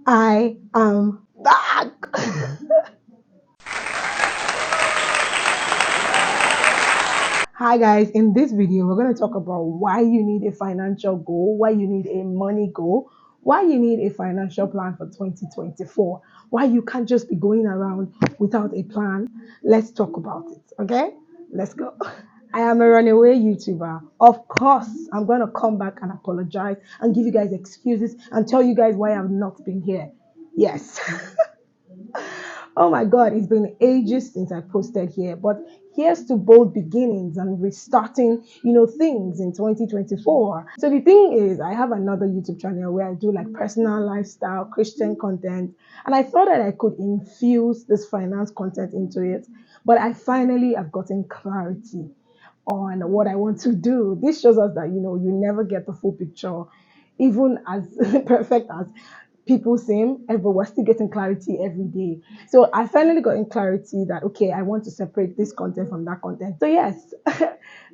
I am back. Hi guys, in this video we're going to talk about why you need a financial goal, why you need a money goal, why you need a financial plan for 2024, why you can't just be going around without a plan. Let's talk about it, okay? Let's go. I am a runaway YouTuber. Of course, I'm going to come back and apologize and give you guys excuses and tell you guys why I've not been here. Yes. Oh my God, it's been ages since I posted here, but here's to bold beginnings and restarting, things in 2024. So the thing is, I have another YouTube channel where I do like personal lifestyle, Christian content, and I thought that I could infuse this finance content into it, but I finally have gotten clarity on what I want to do. This shows us that you never get the full picture, even as perfect as people seem, but we're still getting clarity every day. So I finally got in clarity that okay, I want to separate this content from that content. So yes,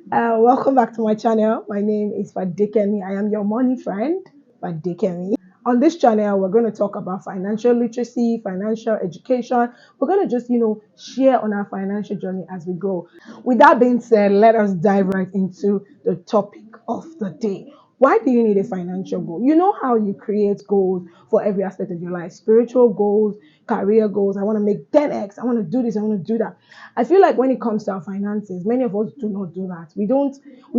welcome back to my channel. My name is Fadikemi. I am your money friend, Fadikemi. On this channel, we're going to talk about financial literacy, financial education. We're going to just, share on our financial journey as we go. With that being said, let us dive right into the topic of the day. Why do you need a financial goal? You know how you create goals for every aspect of your life, spiritual goals, career goals. I want to make 10x. I want to do this. I want to do that. I feel like when it comes to our finances, many of us do not do that. We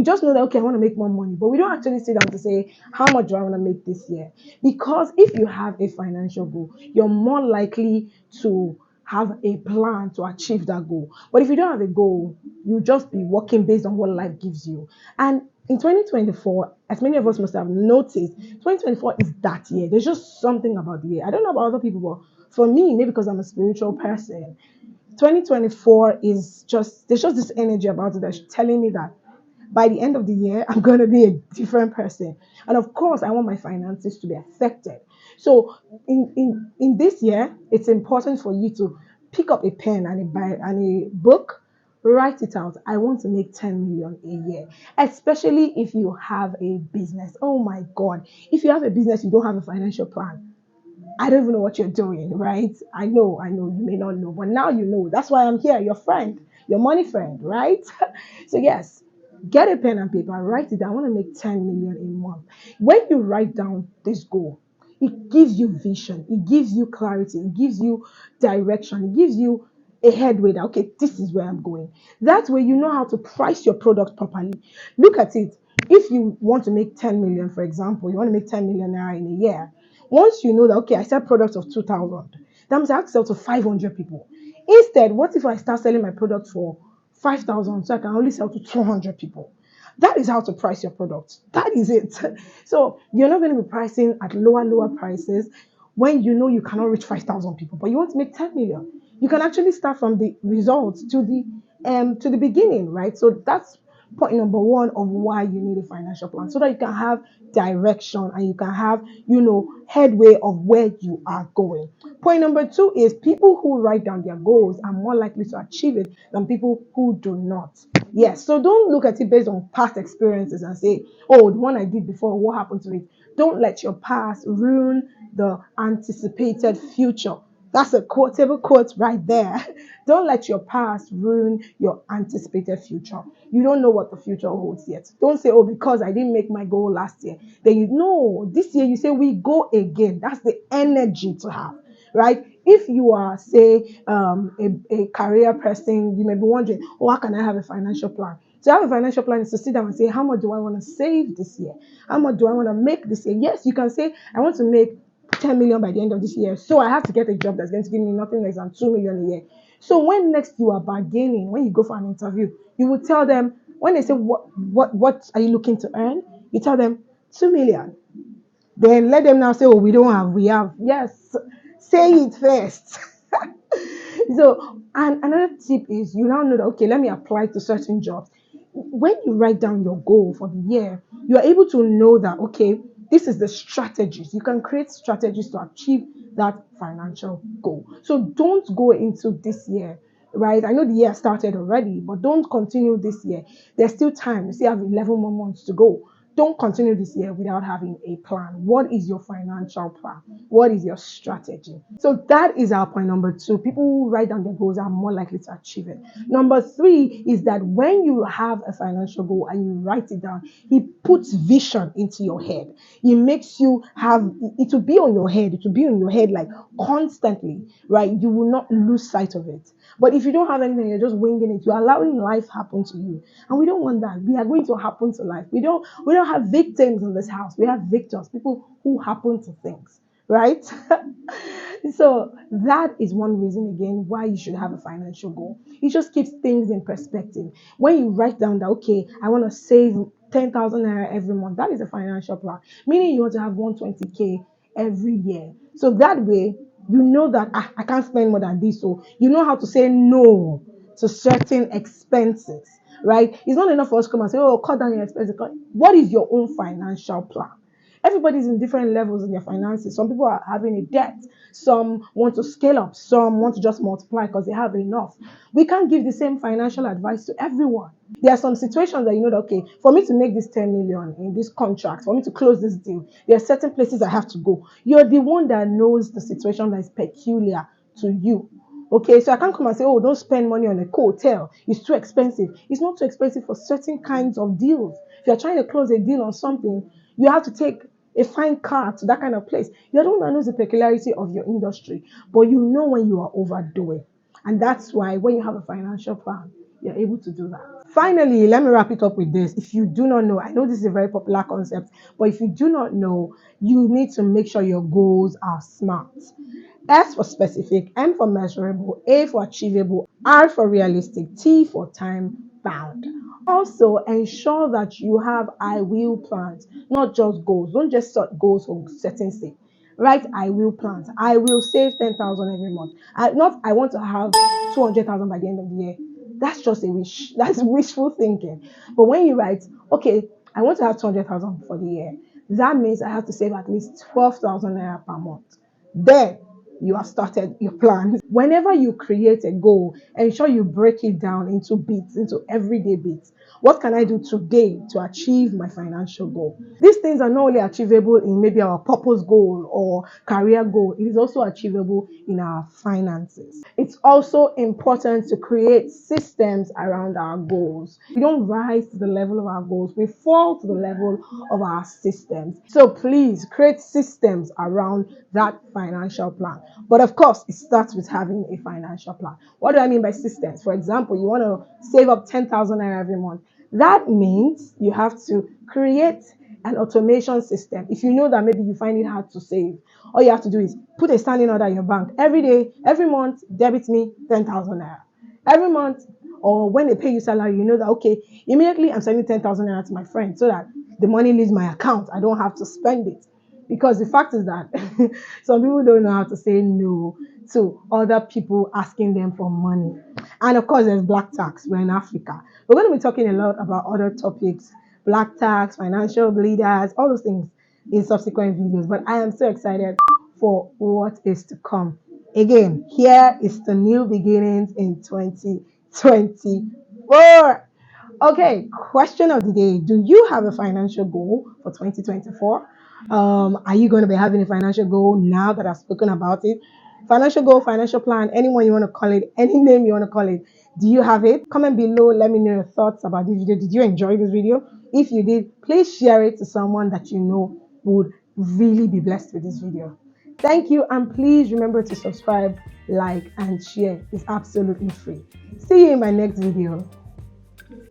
just know that, okay, I want to make more money, but we don't actually sit down to say, how much do I want to make this year? Because if you have a financial goal, you're more likely to have a plan to achieve that goal. But if you don't have a goal, you just be working based on what life gives you. And in 2024, as many of us must have noticed, 2024 is that year. There's just something about the year. I don't know about other people, but for me, maybe because I'm a spiritual person, 2024 is just, there's just this energy about it that's telling me that by the end of the year, I'm going to be a different person. And of course, I want my finances to be affected. So in this year, it's important for you to pick up a pen and a book, write it out. I want to make 10 million a year, especially if you have a business. Oh my God. If you have a business, you don't have a financial plan. I don't even know what you're doing, right? I know, you may not know, but now you know. That's why I'm here, your friend, your money friend, right? So, yes, get a pen and paper, write it down. I want to make 10 million a month. When you write down this goal, it gives you vision, it gives you clarity, it gives you direction, it gives you a headway that, okay, this is where I'm going. That way, you know how to price your product properly. Look at it. If you want to make 10 million, for example, you want to make 10 million naira in a year. Once you know that, okay, I sell products of 2,000, that means I have to sell to 500 people. Instead, what if I start selling my product for 5,000 so I can only sell to 200 people? That is how to price your product. That is it. So you're not going to be pricing at lower prices when you know you cannot reach 5,000 people, but you want to make 10 million. You can actually start from the results to the beginning, right? So that's point number one of why you need a financial plan, so that you can have direction and you can have, headway of where you are going. Point number two is people who write down their goals are more likely to achieve it than people who do not. Yes, so don't look at it based on past experiences and say, oh, the one I did before, what happened to it? Don't let your past ruin the anticipated future. That's a quotable quote right there. Don't let your past ruin your anticipated future. You don't know what the future holds yet. Don't say, oh, because I didn't make my goal last year. Then you know this year you say we go again. That's the energy to have, right? If you are, say, a career person, you may be wondering, oh, how can I have a financial plan? To have a financial plan is to sit down and say, how much do I want to save this year? How much do I want to make this year? Yes, you can say, I want to make 10 million by the end of this year. So I have to get a job that's going to give me nothing less than 2 million a year. So when next you are bargaining, when you go for an interview, you will tell them, when they say, what are you looking to earn? You tell them 2 million. Then let them now say, oh, we don't have, we have. Yes, say it first. So, and another tip is you now know that, okay, let me apply to certain jobs. When you write down your goal for the year, you are able to know that, okay, this is the strategies. You can create strategies to achieve that financial goal. So don't go into this year, right? I know the year started already, but don't continue this year. There's still time. You still have 11 more months to go. don't continue this year without having a plan. What is your financial plan? What is your strategy? So that is our point number 2. People who write down their goals are more likely to achieve it. Number 3 is that when you have a financial goal and you write it down, it puts vision into your head. It makes you have it will be on your head. It will be on your head like constantly, right? You will not lose sight of it. But if you don't have anything, you're just winging it. You're allowing life happen to you, and we don't want that. We are going to happen to life. We don't have victims in this house. We have victors, people who happen to things, right? So that is one reason again why you should have a financial goal. It just keeps things in perspective. When you write down that, okay, I want to save 10,000 naira every month, that is a financial plan, meaning you want to have 120K every year. So that way, you know that I can't spend more than this. So you know how to say no to certain expenses, right? It's not enough for us to come and say, oh, cut down your expenses. What is your own financial plan? Everybody's in different levels in their finances. Some people are having a debt. Some want to scale up. Some want to just multiply because they have enough. We can't give the same financial advice to everyone. There are some situations that you know that, okay, for me to make this 10 million in this contract, for me to close this deal, there are certain places I have to go. You're the one that knows the situation that is peculiar to you. Okay, so I can't come and say, oh, don't spend money on a hotel. It's too expensive. It's not too expensive for certain kinds of deals. If you're trying to close a deal on something, you have to take a fine car to that kind of place. You're the one that knows the peculiarity of your industry, but you know when you are overdoing. And that's why when you have a financial plan, you're able to do that. Finally, let me wrap it up with this. If you do not know, I know this is a very popular concept, but if you do not know, you need to make sure your goals are smart. S for specific, M for measurable, A for achievable, R for realistic, T for time bound. Also, ensure that you have I will plans, not just goals. Don't just set goals for setting sake. Write I will plans. I will save 10,000 every month. I want to have 200,000 by the end of the year. That's just a wish. That's wishful thinking. But when you write, okay, I want to have 200,000 for the year, that means I have to save at least 12,000 naira per month. Then you have started your plan. Whenever you create a goal, ensure you break it down into bits, into everyday bits. What can I do today to achieve my financial goal? These things are not only achievable in maybe our purpose goal or career goal, it is also achievable in our finances. It's also important to create systems around our goals. We don't rise to the level of our goals, we fall to the level of our systems. So please create systems around that financial plan. But of course, it starts with having a financial plan. What do I mean by systems? For example, you want to save up 10,000 naira every month. That means you have to create an automation system. If you know that maybe you find it hard to save, all you have to do is put a standing order in your bank. Every day, every month, debit me 10,000 naira. Every month, or when they pay you salary, you know that, okay, immediately I'm sending 10,000 naira to my friend so that the money leaves my account. I don't have to spend it. Because the fact is that some people don't know how to say no to other people asking them for money. And of course, there's black tax. We're in Africa. We're going to be talking a lot about other topics, black tax, financial leaders, all those things in subsequent videos. But I am so excited for what is to come. Again, here is the new beginnings in 2024. Okay, question of the day. Do you have a financial goal for 2024? Are you going to be having a financial goal now that I've spoken about it? Financial goal, financial plan, anyone you want to call it, any name you want to call it. Do you have it? Comment below. Let me know your thoughts about this video. Did you enjoy this video? If you did, please share it to someone that you know would really be blessed with this video. Thank you, and please remember to subscribe, like, and share. It's absolutely free. See you in my next video.